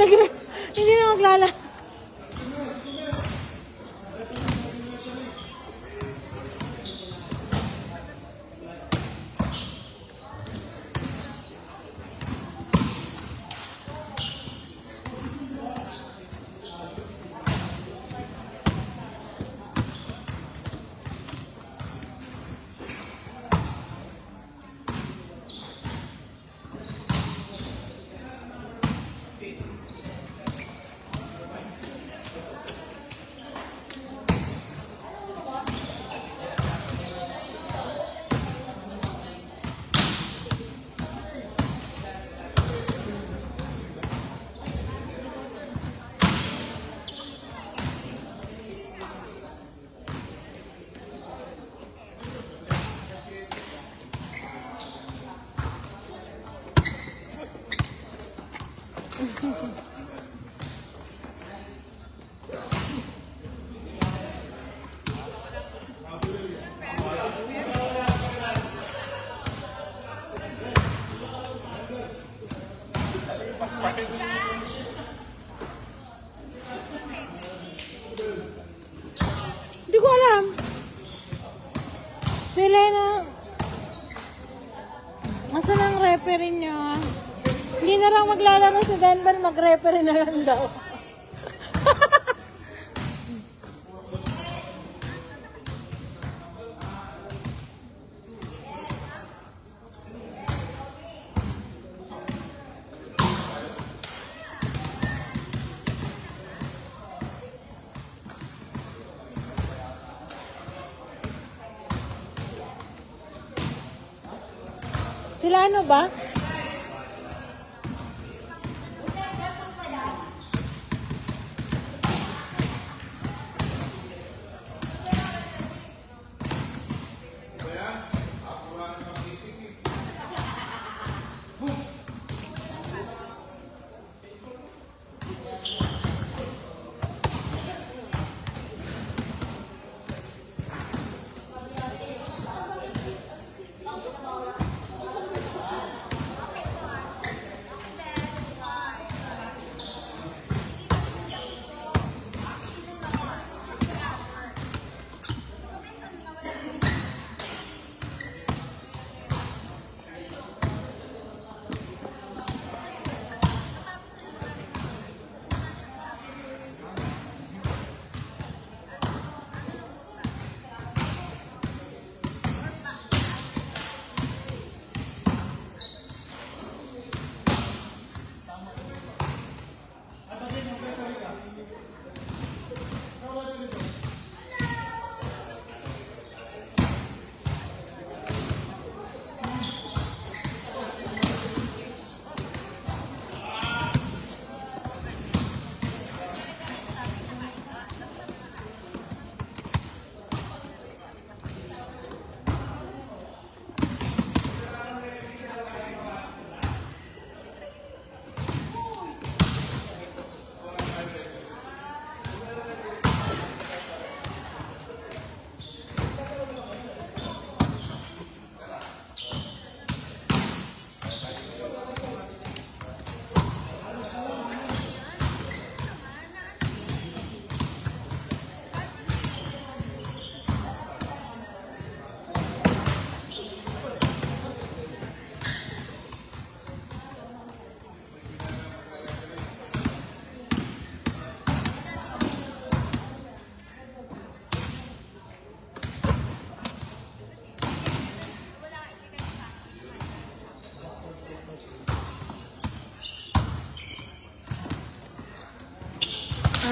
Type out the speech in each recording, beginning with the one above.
Hindi na maglala. Hindi ko alam. Si Elena. Nasaan ang referee niya? Hindi na lang maglalaro si Denver, mag-referee na lang daw. Sila ano ba?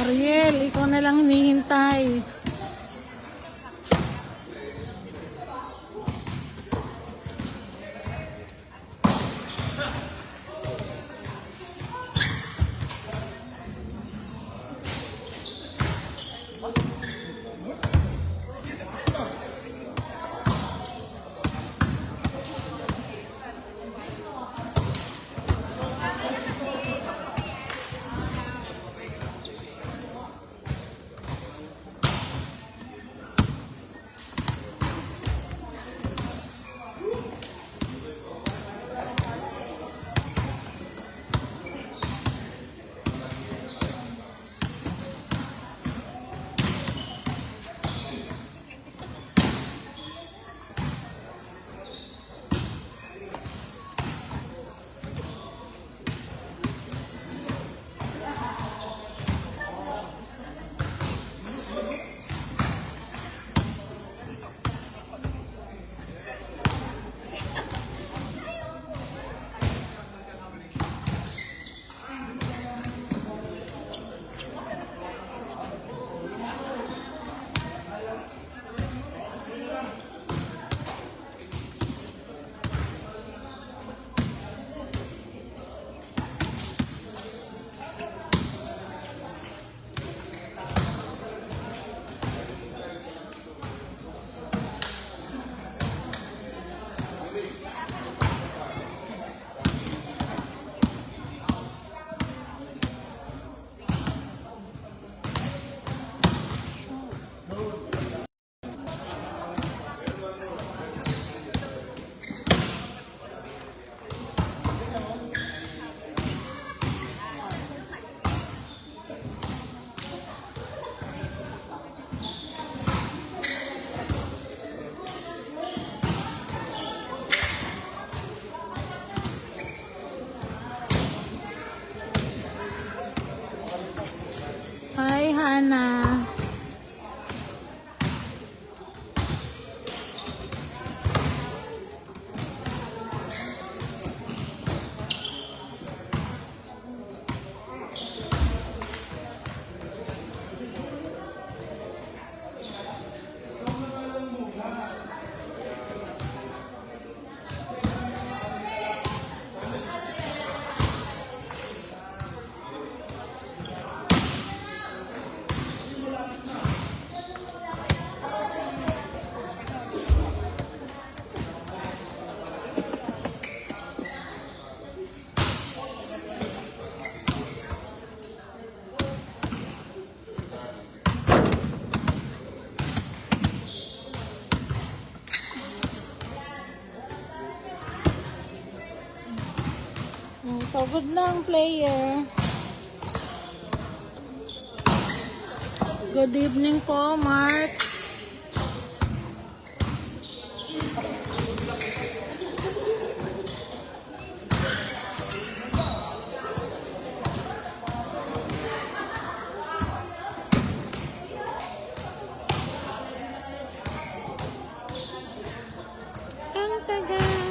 Ariel, ikaw na lang hinihintay. Diana. Pagod na ang player. Good evening po, Mark. Ang tagal.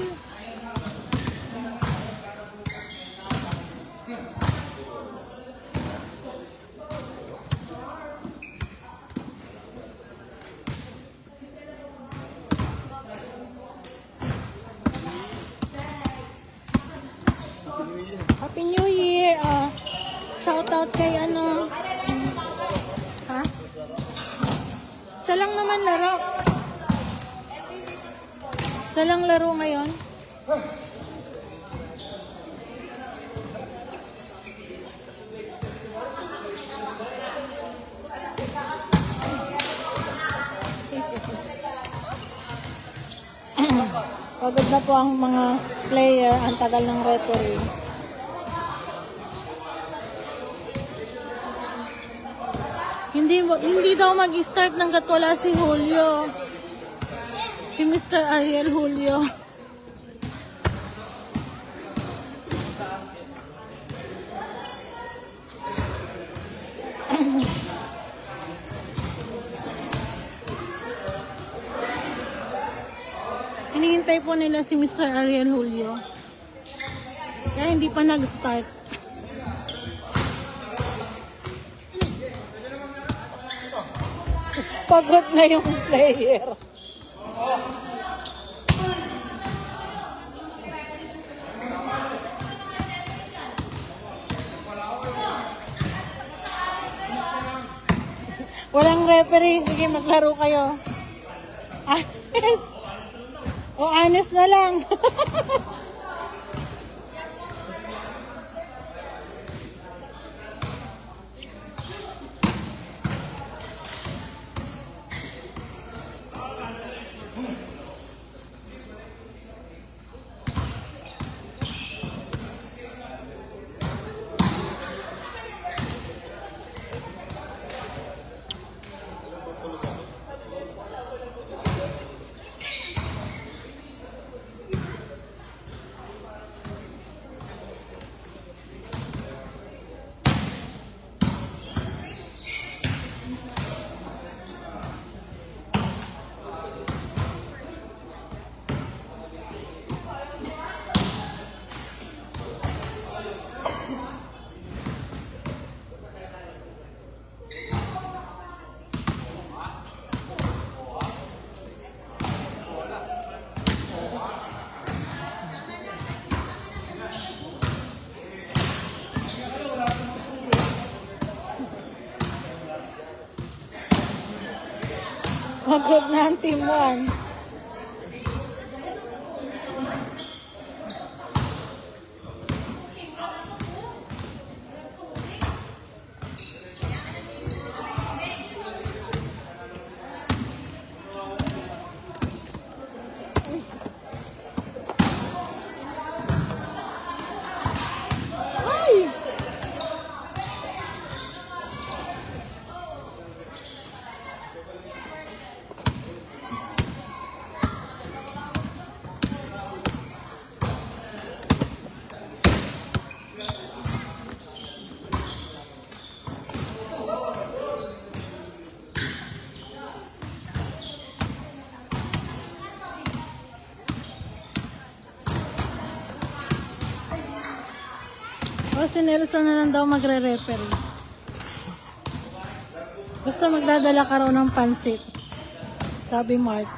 Happy New Year. Shout out kay ano. Ha? Isa lang naman laro. Isa lang laro ngayon. Pagod na po ang mga player. Ang tagal ng referee. Hindi daw mag-start ng wala si Julio. Si Mr. Ariel Julio. Hinihintay po nila si Mr. Ariel Julio. Kaya hindi pa nag-start. Pagod na yung player. Walang referee. Sige, maglaro kayo. Honest. O, honest na lang. Pagod na ang team 1. O, si Nelson na lang daw magre-referee. Gusto magdadala ka raw ng pansit. Sabi Mark.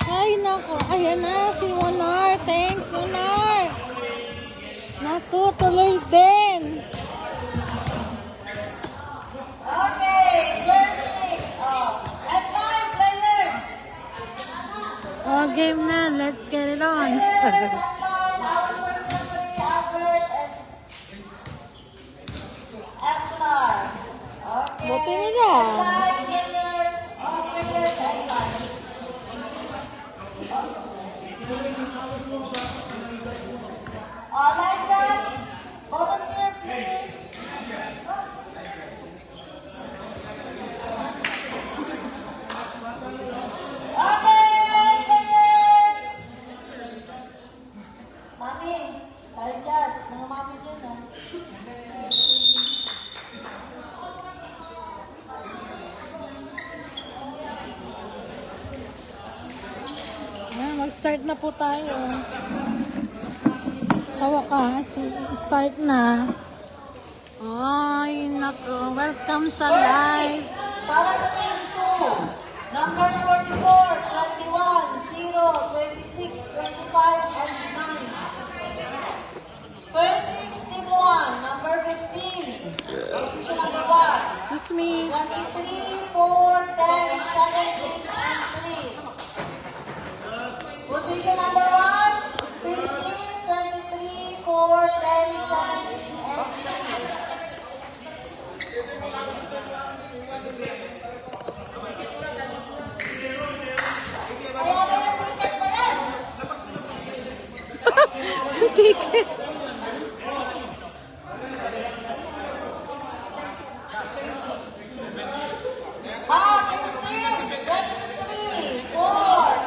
Ay, nako. Ayan na, si Monar. Thanks, Monar. Natutuloy din. Okay, verse 6. And 9 players. Oh, game na. Let's get it on. Buti nila. Alright guys, volunteer please. Okay, players. Mami, tayo judge, mga mami dyan ha. Ayan, mag-start na po tayo. Sa wakas, start na. Ay, naku. Welcome sa live. Para sa team 2, number 44, 21, 0, 26, 25, and 9. First 6, team 1, number 15, position number 1. It's me. 23, 4, 10, 17, and 3. Position number 1, 15, 23, 4, 10, 17, and 3. Kaya na yung ticket na yan. Ticket. Ah, 15, 23, 4,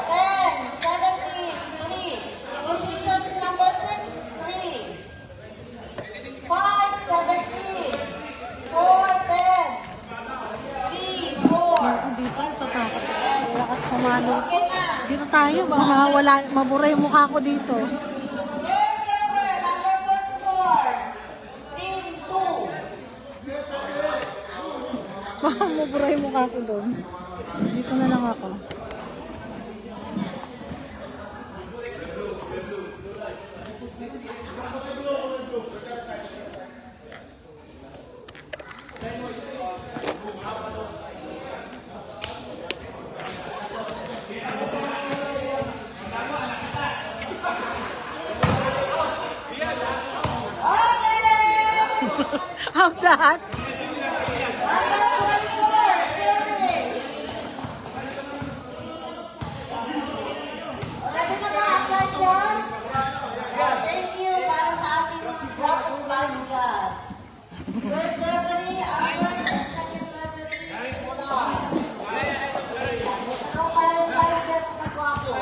10, 17, 3. Position number 6, 3. 5, 17, 4, 10, 3, 4. Dito, tatakot. Lakas kumalo. Okay na. Dito tayo. Baka mawala, mabura yung mukha ko dito. First server, number 44, team 2. Baka mabura yung mukha ko doon. Dito na lang ako. How that? Number 44, service. Ready na ba ang class judge? Thank you para sa ating walking line judge. First referee, Albert, and second referee, Munar. Ano tayo tayo judge na gwapo?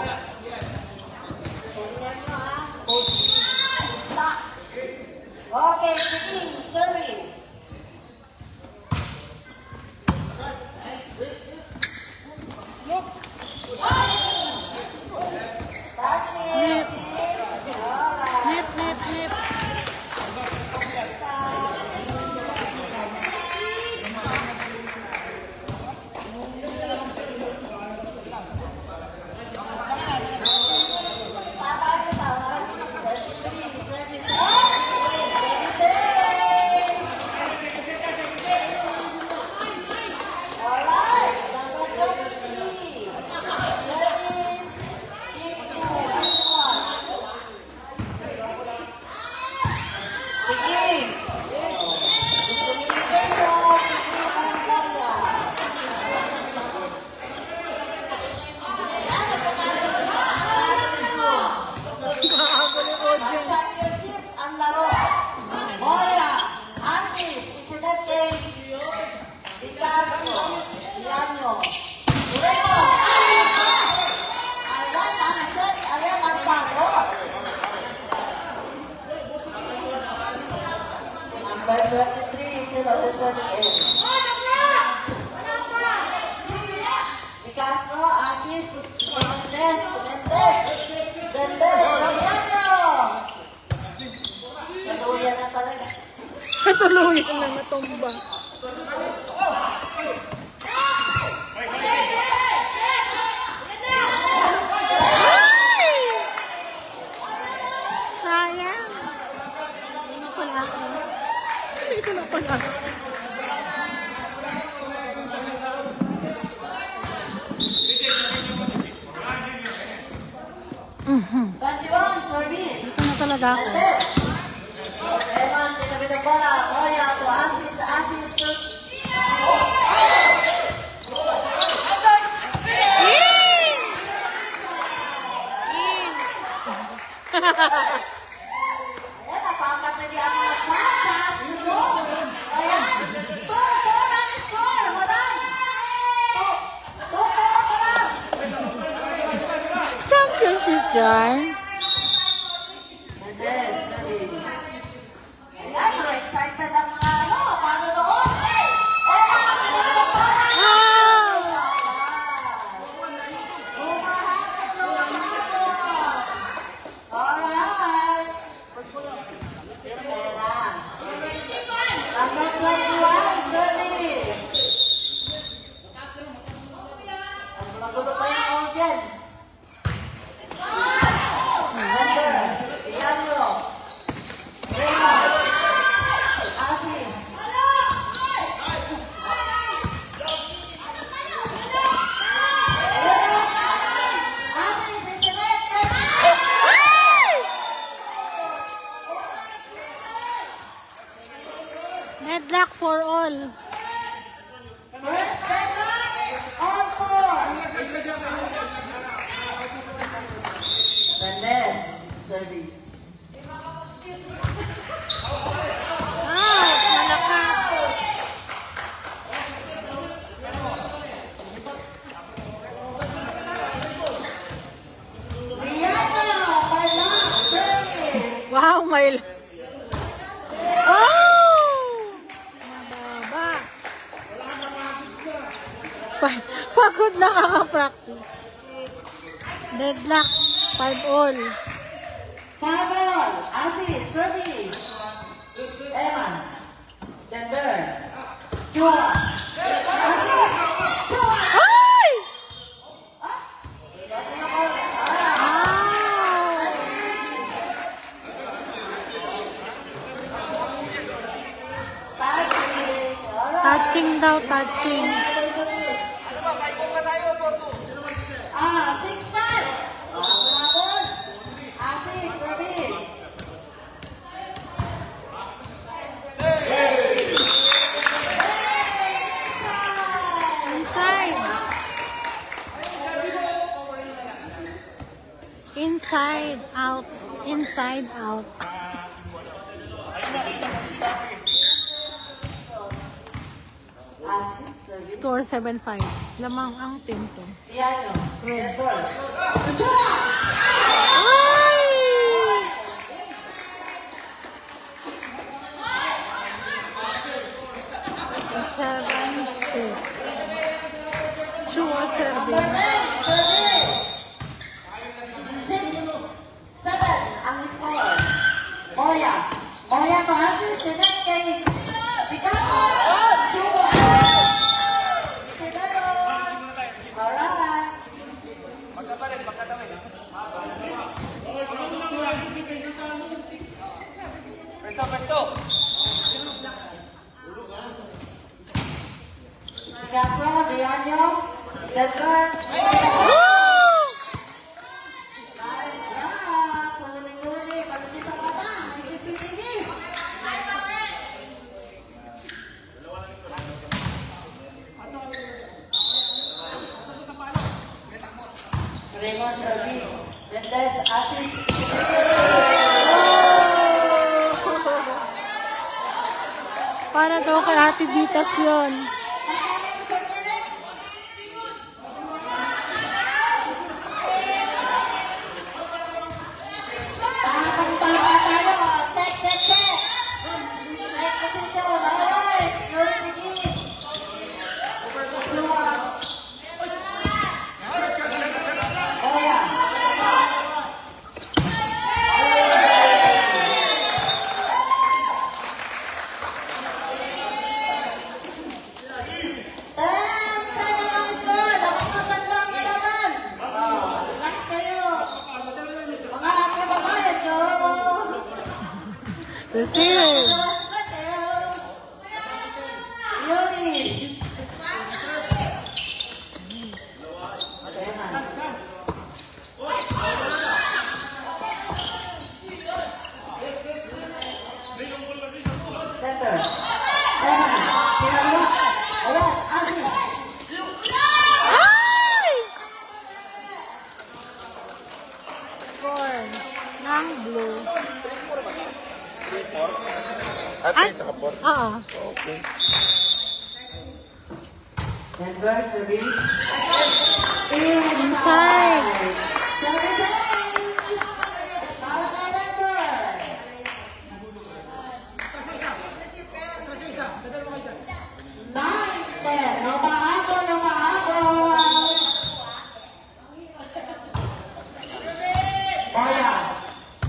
Tingnan nyo ha. Lock. Okay, sige, service. Touch it. Nip. Alright. Nip, nip, nip. Tatay ka ba? Service. Alright. Number 23. Service. Team 2. Everyone. Sige. Gusto niyo i-video. Sige, Mansoria. Ayan, nagkakaroon na ang last two. Nakakagulo yung audience. Championship ang laro. Moya, Asis, Isidete, Picasso, Liano. Ureno, ayan ang set, ayan ang paro. Number 23 is still on the serving end. Picasso, Asis, Mendes, Liano. Saluyan na talaga. Tuluyan na natumba. Ay! Sayang. Dito na pala ako. Dito na pala ako. 21, service. Dito na talaga ako. Evan, tinabi ng bola. Moya to assist, assist to... Ayan, napakat na di ako nagkasas. Ayan, 2-4 ang score. Madan. 2-4 pa lang. Championship yan. Mendes, service. Ayan, mga excited ang mga panunood. Alright. Number 21, service. Mas magulo pa yung audience. Number, Diablo. Raymond. Assist. Assist is selected. Headlock for all. First deadlock, on 4. Mendes, service. Malakas. Rihanna, Parla, service. Wow, may... Oh! Mababa. Pagod nakaka-practice. Deadlock, 5-all. Pavel, assist, service. Evan, Denver, Chua. Chua. Ay! Ah! Touching daw, touching. 6-5. Pavel, assist, service. Inside. Inside, out. Inside, out. Assist, service. Score 7-5. Lamang ang team ko. Piano, Denver. Chua. Ay! 7-6. Chua serving. 6-7 ang score. Moya. Moya to assist. Sinet kay Picasso. Chua. 7. Alright. Picasso, Rihanyo, Denver. Kulit-kulit, pagdating sa mata, may CCTV. Raymond service. Mendes assist. Para daw kay Ate Ditas yun. Takang-taka tayo. Check, check, check. Right position. Alright. You're ready. Oh, yeah. Receive. Yuri. pang blue. 3-4. At sa kapor. Oo. Okay. Denver, service. Inside. Service. Para kay Denver. 9-10. No pahabol, no pahabol. Moya.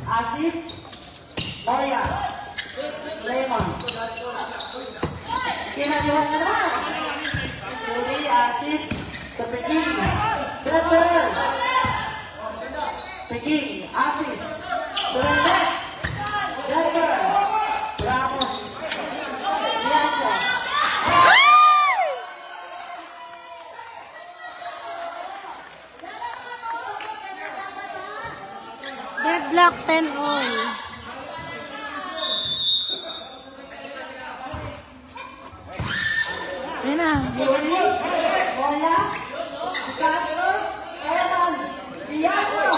Assist. Moya. Raymond. Kinajuhan na naman. Suri, assist. Sa Peking. Denver. Peking. Assist. Denver. Denver. Bravo. Diandra. Deadlock 10 all. Ayan na. Yuri. Moya. Castro. Evan. Diandra.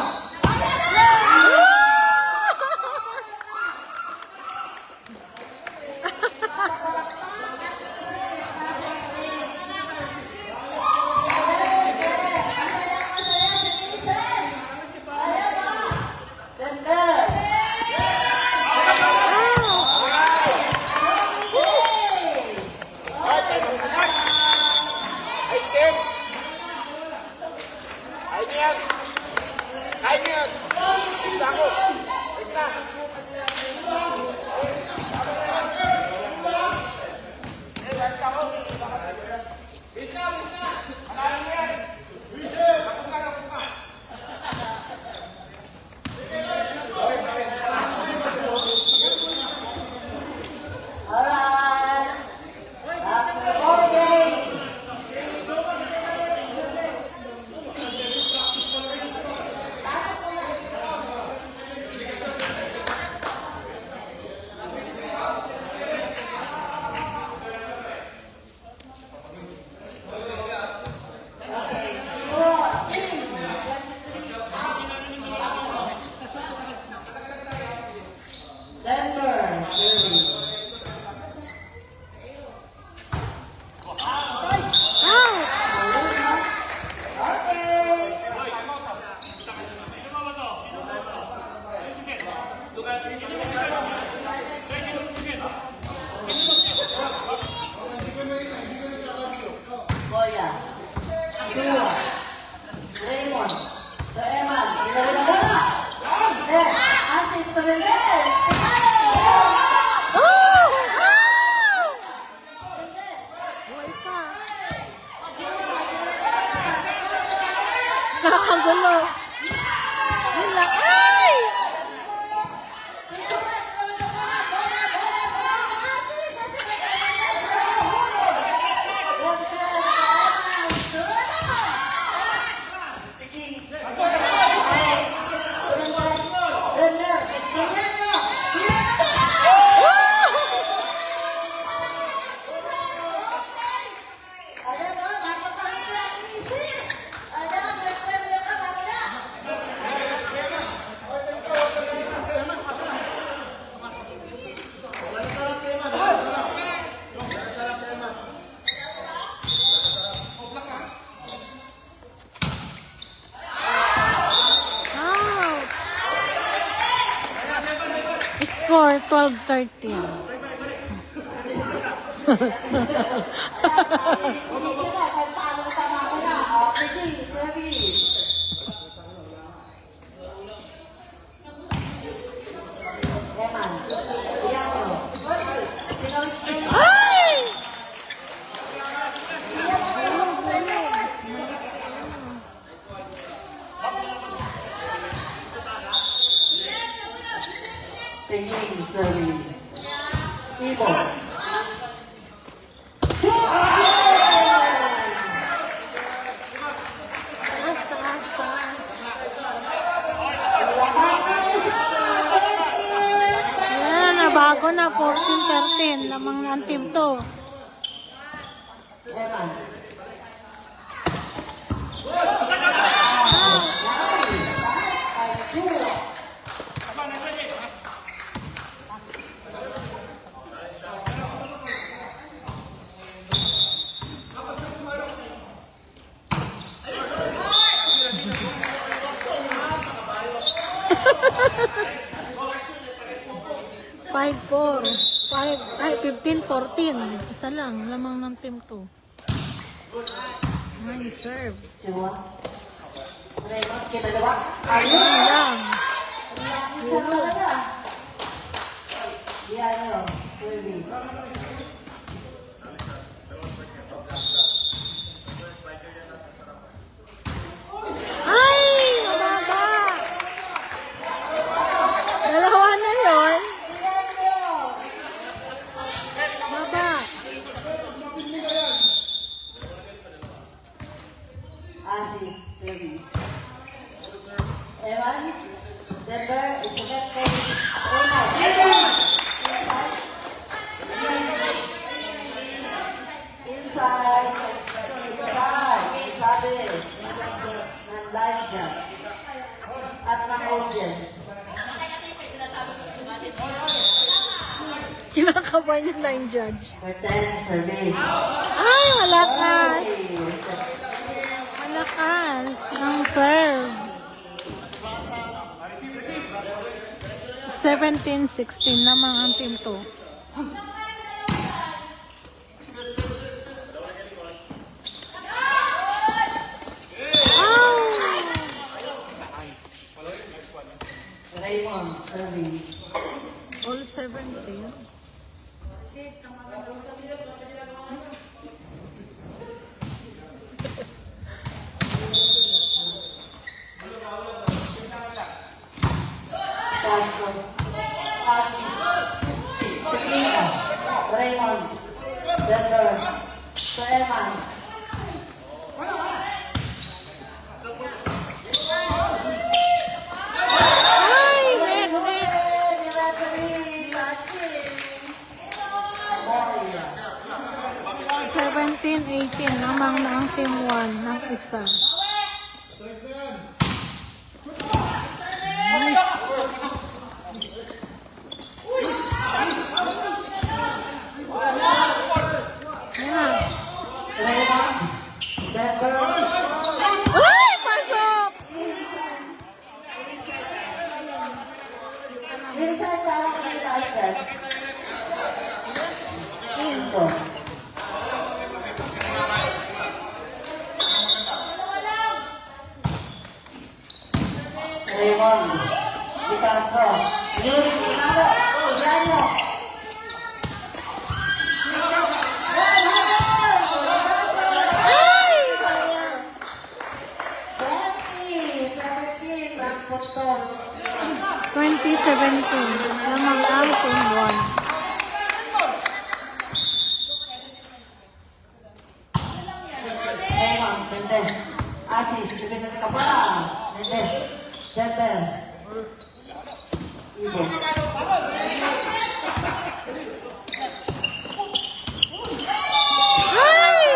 Ay, Steve! Ay, niyan! Ay, niyan! Isa ako! Isa! Alright. That's the ball game. Denver, service. Out. Okay. Goya. Tua. Raymond. The Eman. Ilalim na bola. Yes. Assist to Mendez. Oh! Buhay pa. Nakakagulo. Yun lang. Ay! Out. Score 12-13. Ay! Pingin service. Ibo. Asa, asa. Ayan, nabago na 14-13 lamang ang team to. Eman. 5-4. 15-14. Isa lang. Lamang ng team 2. Nice serve. Dua. Raymond, kita dua. Ayun lang. Isa talaga. Dianyo, service. Ay! Mababa! Dalawa na yun. Baba. Asis, service. Evan, Denver, it's a net point. Inside. Sabi, ng live shot. At ng audience. Kinakabahan yung line judge. For 10 service. Ay! Malakas! Malakas ang serve. 17-16 lamang ang team 2. Raymond, service. All 17. Castro. Asis. Tequila. Raymond. Denver. Evan. Ay! Net! 17-18 lamang na ang team 1 ng isa. Nice. Ayan. Raymond. Denver. Ay! Pasok! Inside tayo kami live. Isko. Raymond. Di Castro. Yuri Pinado. Dianyo. Ay! Sayang. 17 ang puntos. 2017 lamang ang team 1. Raymond. Mendez. Asis. Ibigay ka pala. Mendez. Denver. Ibo. Ay!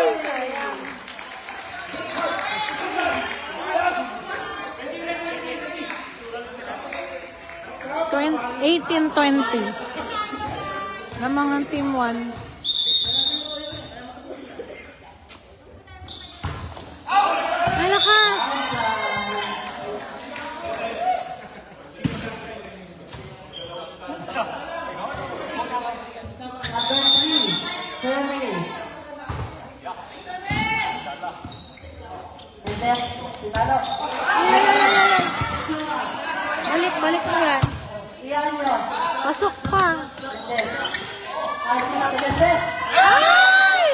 18-20 lamang ang team 1. Ay, lakas! Number 3. Service. Mendez. Pinado. Balik mo yan. Dianyo. Pasok pa. Mendez. Asis Mendez. Ay!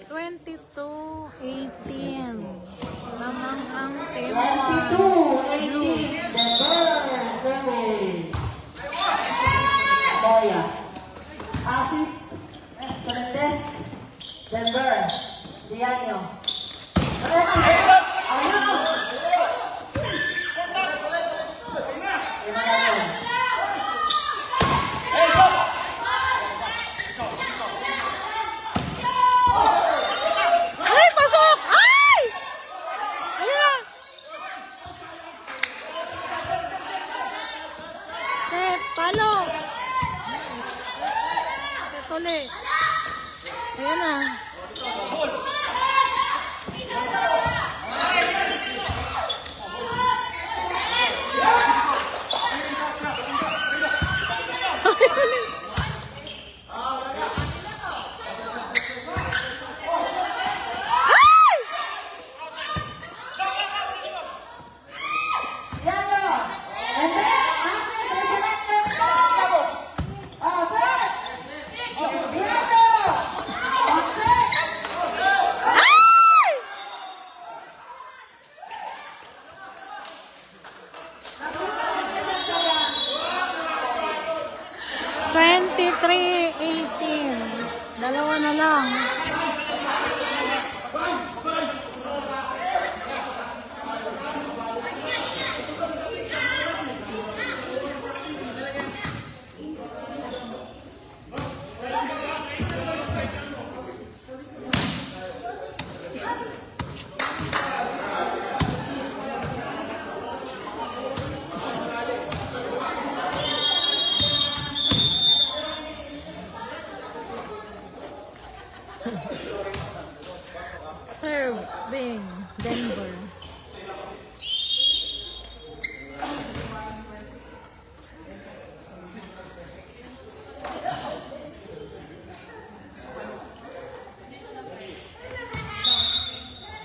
22-18 lamang ang team 22-18. Denver. Service. Boya. Asis. Mendez. Denver. Dianyo. Ay, pasok! Ay! Ayun na! 23-18. Dalawa na lang. Serving Denver.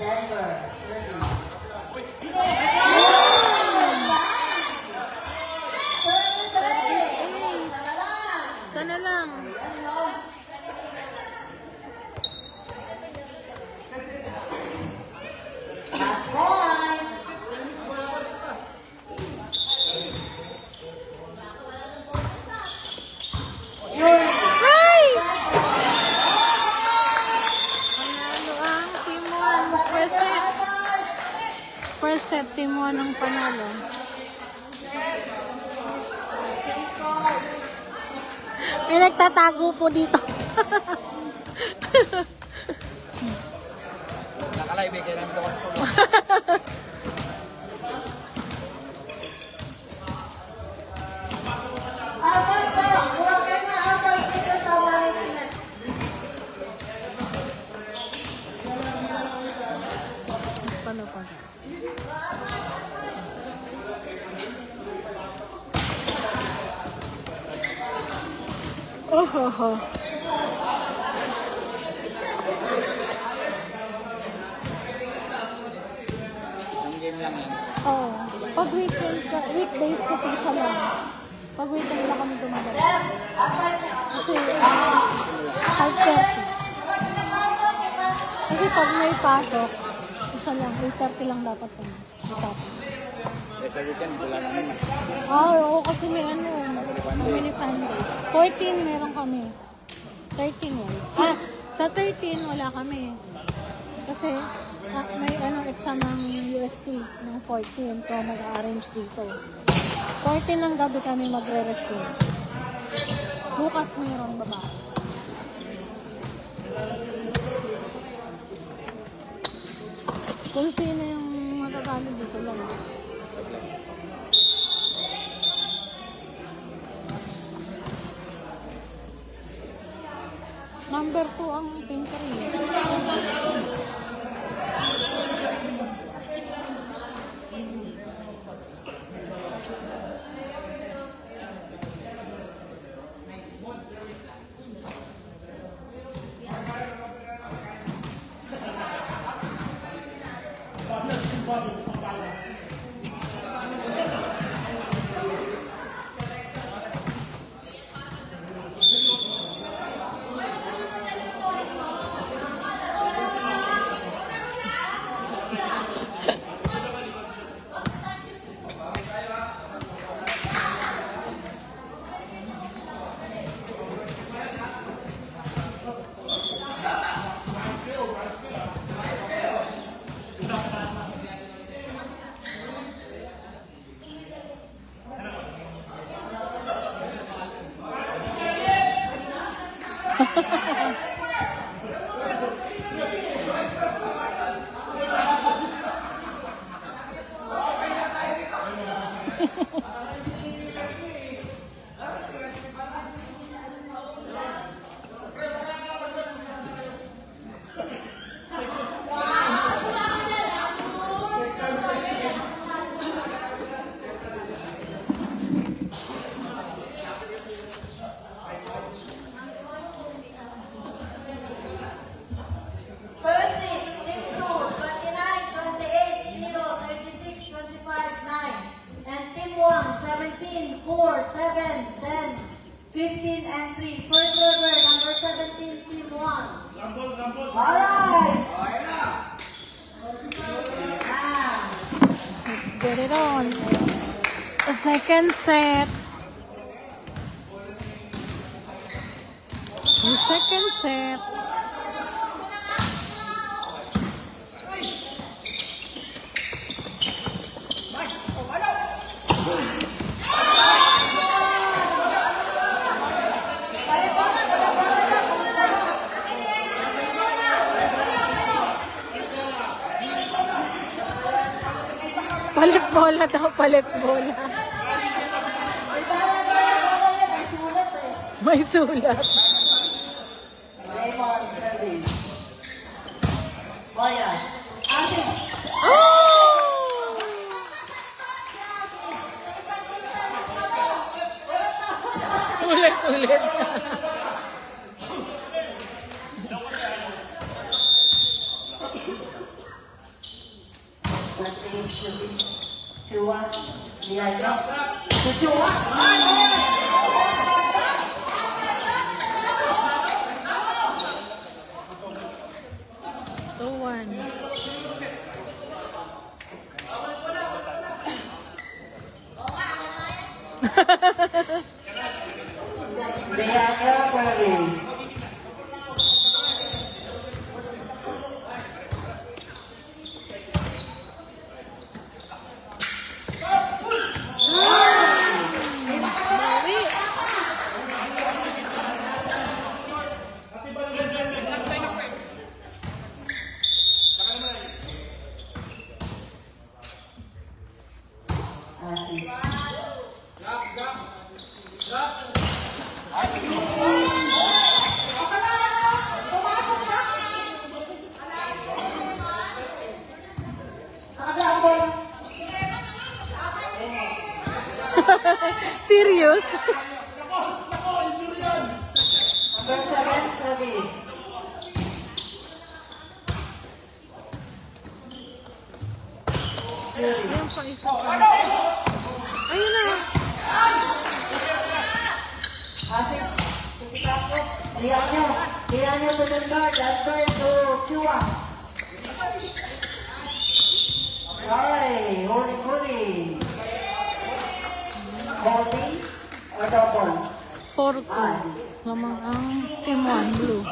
Denver. Sana lang. Last one. Ay! Panalo ang Team 1. First set. First set, Team 1 ang panalo. May nagtatago po dito. Nakalive kaya namin ito konsumo. Apat ba? Huwag ka na apat dito sa bahay. Paano pa? Oh, ho, ho. Ang game lang yan. Oh, pag weekend, weekdays kasi isa lang. Pag weekend lang kami dumadala. Kasi, 5:30. Kasi pag may pasok, isa lang, 8:30 lang dapat kami. Tapos. Eh, sa weekend, wala naman. Oo, kasi may ano, mini fan day. 14 meron kami. 13 wala. Sa 13 wala kami. Kasi may exam ng UST ng 14. So mag-arrange dito. 14 ng gabi kami magre-resume. Bukas mayroong babae. Kung sino yung matatalo dito lang. Number 2 ang team 3. First six, Team 2, 29, 28, 0, 36, 25, 9. And Team 1, 17, 4, 7, 10, 15, and 3. First server, number 17, Team 1. Alright! Ah. Let's get it on. The second set. Second set. Palit bola daw, palit bola. May bola, may sulat eh. May sulat. Raymond service. Boya. Asis. Oh! Ulit. Chua. Diago. Chua. 2-1. Diago service. Asis. Serious? Number 7 service. Ayun pa isa pa. Ayun na. Asis. Diago to the guard. Number 2 Chua. Ay, huli. Holding or double? 4-2. Lamang ang team 1 blue.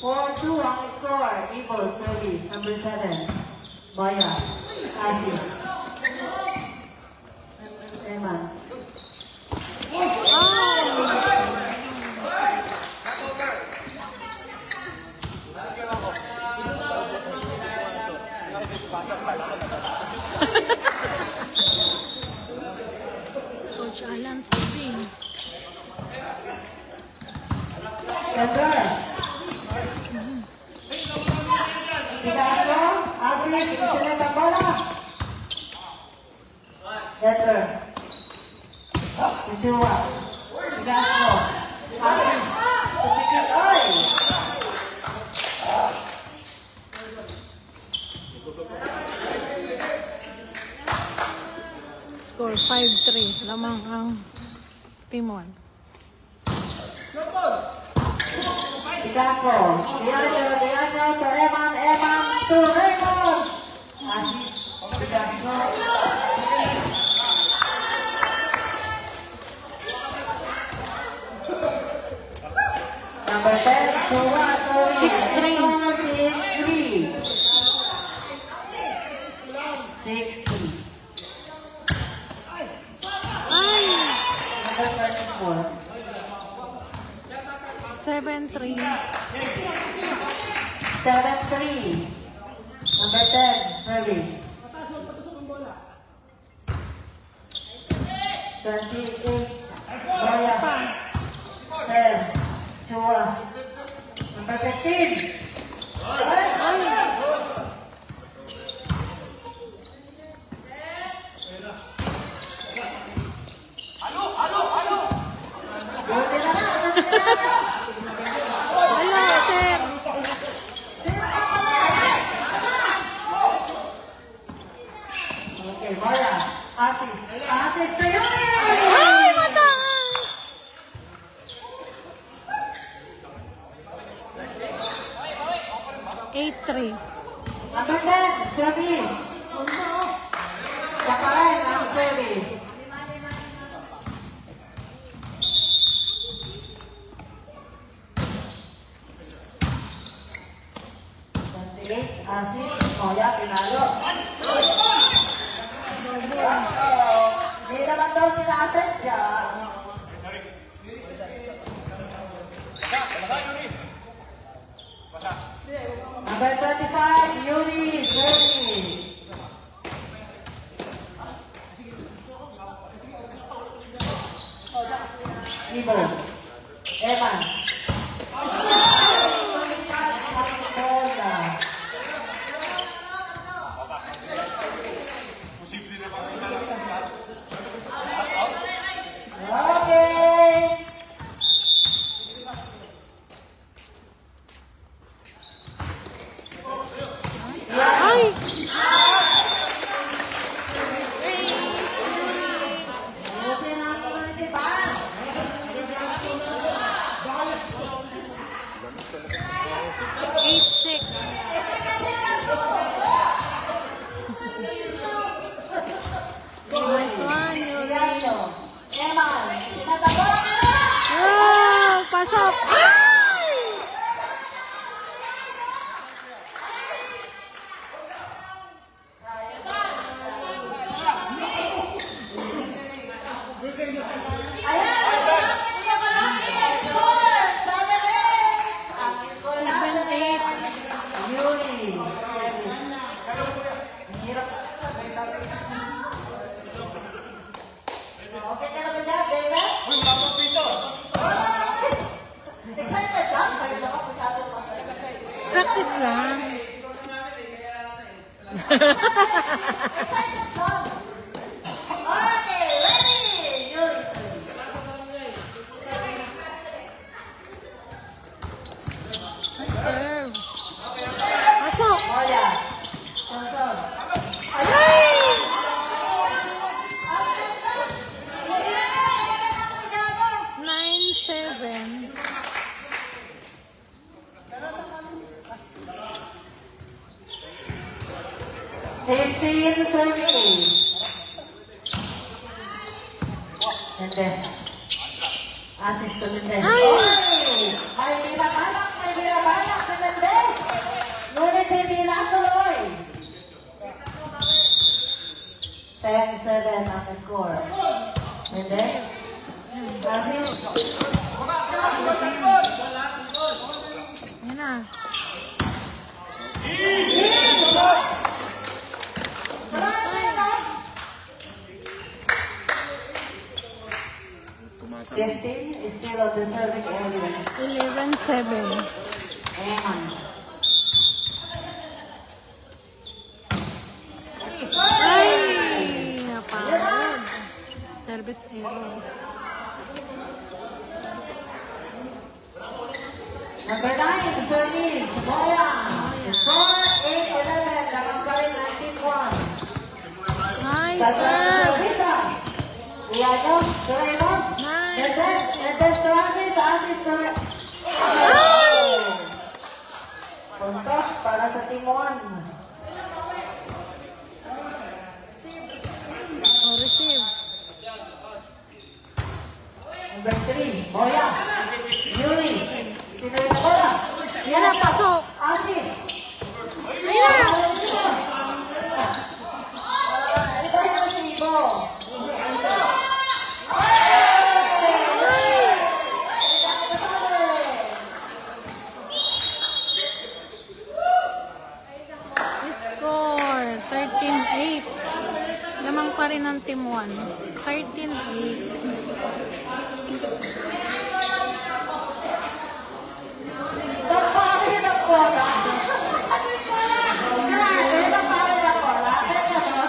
4-2 ang score. Eagle service. Number 7. Boya. Asis. Eman. Coach Alan Sabin. Center. Sigaso. Asis. Isunod ang bola. Center. Chua. Sigaso. Asis. Tupikit. Ay! Score 5-3. Lamang ang team 1. Sigaso. Diago to Eman to Raymond. Asis. Sigaso. Number 10, Chua. 6-3. 6-3. Ay! Number 34. 7-3. 7-3. Number 10, service. 28. Boya. Sir. Chua. Number 15. Buti na lang. Wala, sir. Okay, Boya. Asis. Asis to you. Ay, matang! 8-3. Number 10, service. Sakaran ang service. tinalo. Hindi naman daw sinasadya. Number 25, Yuri Service. Ibo. Evan. Okay. Ay! Ayusin ang isipan. 8-6. Nice one, Yuri. Eman, sinataboran ka na! Wow! Pasok! Ay! Ayan! Kuya Malaki, next score! 7-8! Ang score natin 7-8. Yuri. Ang hirap. Okay ka na ba dyan, baby? Excited ka? Kayo na ka, masyado pa. Practice lang. Excited ka? Okay, ready! Yuri. Serve. Pasok! Oh, yeah. Johnson. Ay! Hindi na ka, hindi na ka, kunyado. 9-7. Mendes. Assist to Mendes. Ay! Oy! May binabalak si Mendes. Ngunit hindi natuloy. 10-7 ang score. Mendes. Assist. Yan na. Tumatama. 15 is still on the serving area. 11-7. Eman. Ay! Napagod. Service error. Number 9, service. Boya. Score 8-11. Lagang pa rin 19-1. Nice serve. Iano, Doraemon. Nice. Mendes Travis, assist to Ay! Puntos para sa Team 1. Oh, receive. Number 3, Boya. Yuri. Pinoy na bola. Yan na, pasok. Assist. Ayan na. Ito na si Ibo. Score 13-8. Lamang pa rin ang team 1. 13-8. Nagpapakit ang bola. Grabe, nagpapakit ang bola. Kaya mo?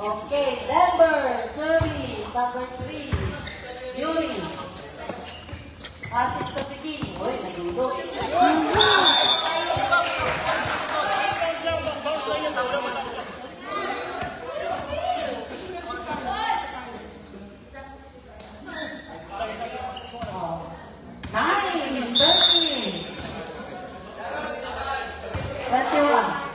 Okay, Denver, service, number 3. Yuri. Assist to Piki. Uy, nagulog. Nine, 30. 21.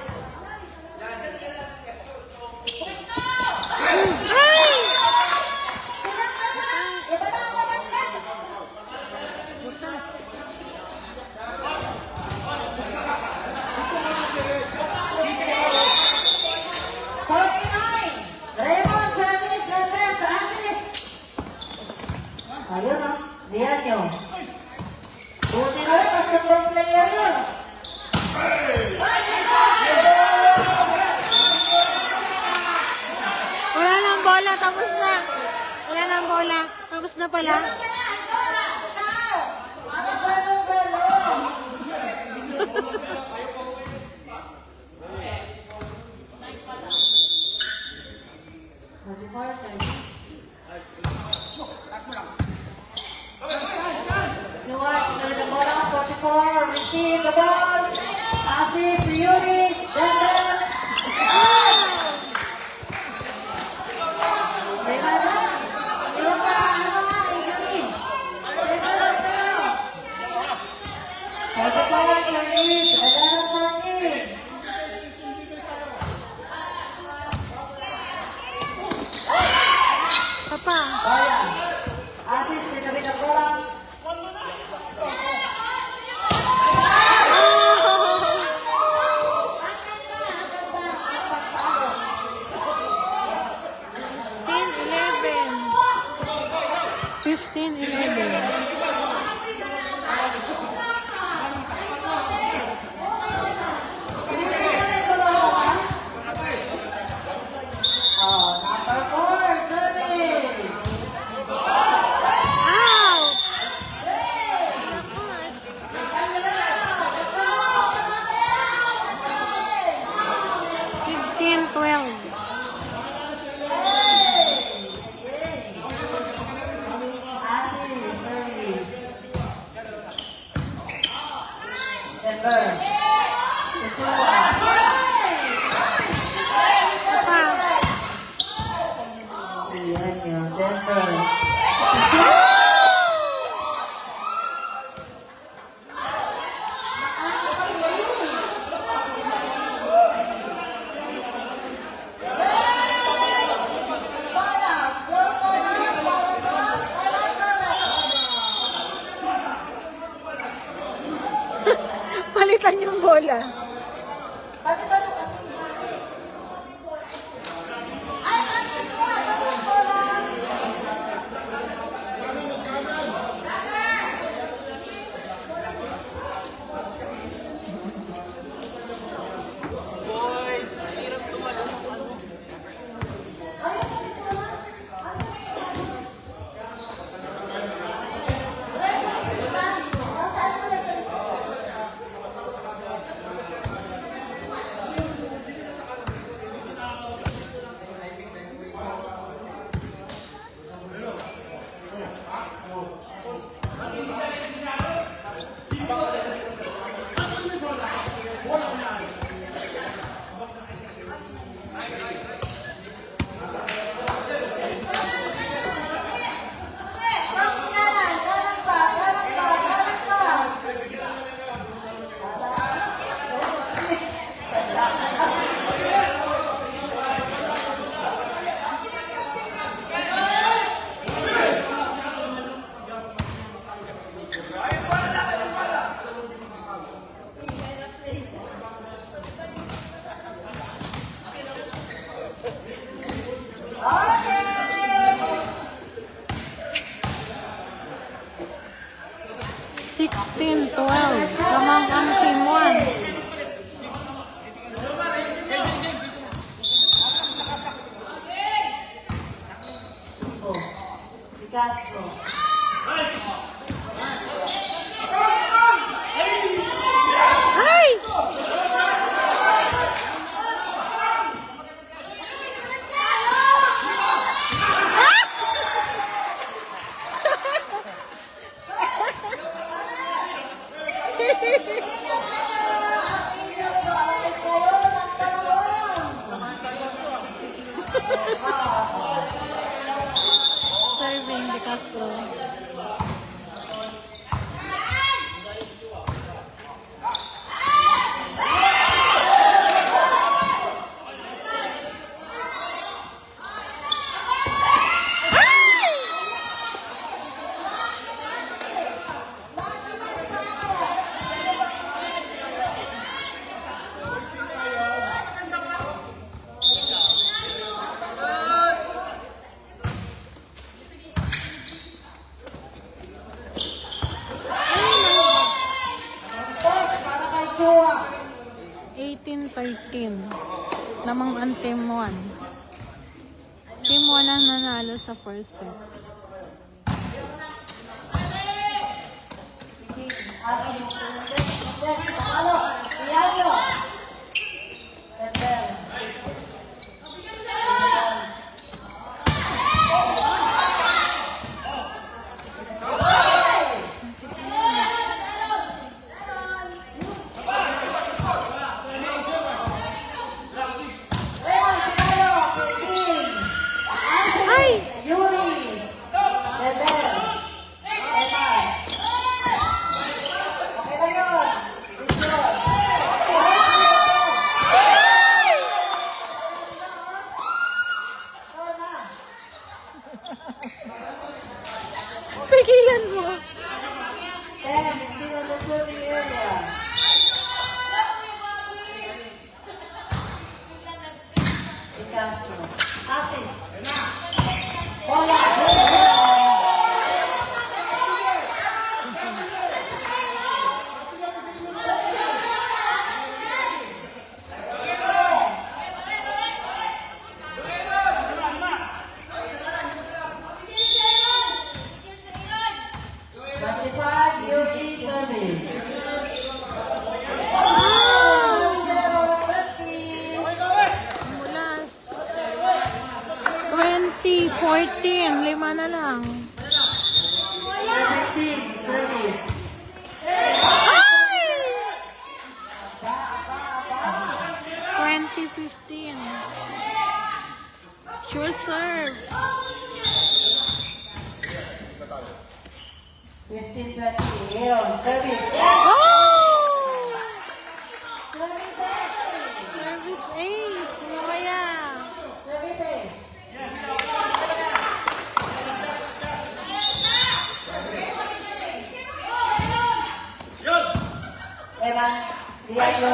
Ayun o, liyan nyo. Buti na rin, basketball player yun. Wala nang bola, tapos na. Wala nang bola, tapos na pala. Ano ba nung balo? You want to the ball, 44, receive the ball, assist to Yuri, then Papa. assist to the ball. Fifteen, 11. Palitan yung bola. Sixteen, 12. Samang ang team 1. Castro. Ay! Serving De Castro. Post para kay Chua. 18-13. Namang ang team 1. Team 1 ang nanalo sa first set. Yes, ano? Diablo. And then, Raymond Pinayo, 15. Ay! Yuri. And then, Eman. Okay na yun. Good job. Ikaw na. Pigilan mo. 10, still on the serving area. De Castro. Assist. Bola. UG service. Mula 20-14. 5 na lang. 17 service. Ay! 20-15. Sure serve. 15-20. Leon service. Oh! Service. Service ace. Moya. Services. Evan, Diablo,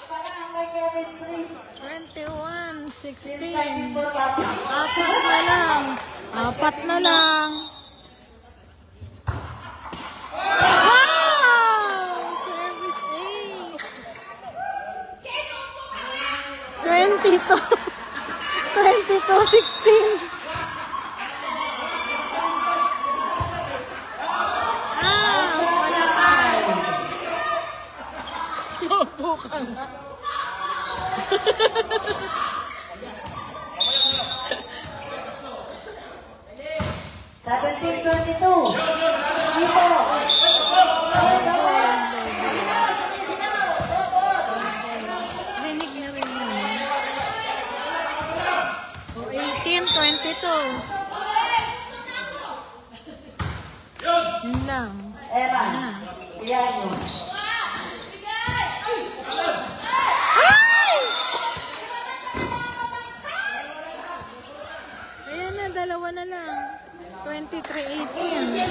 Parang may chemistry. 21-16. This time for Papa. Apat na lang. Wow! Service ace. 22-16. Wala ka. Maupo ka na. 17-22. Ipo. Rinig na rin yun. O, 18-22. Yun lang. Evan, Diablo. Ay! Ayan na, dalawa na lang. 23-18.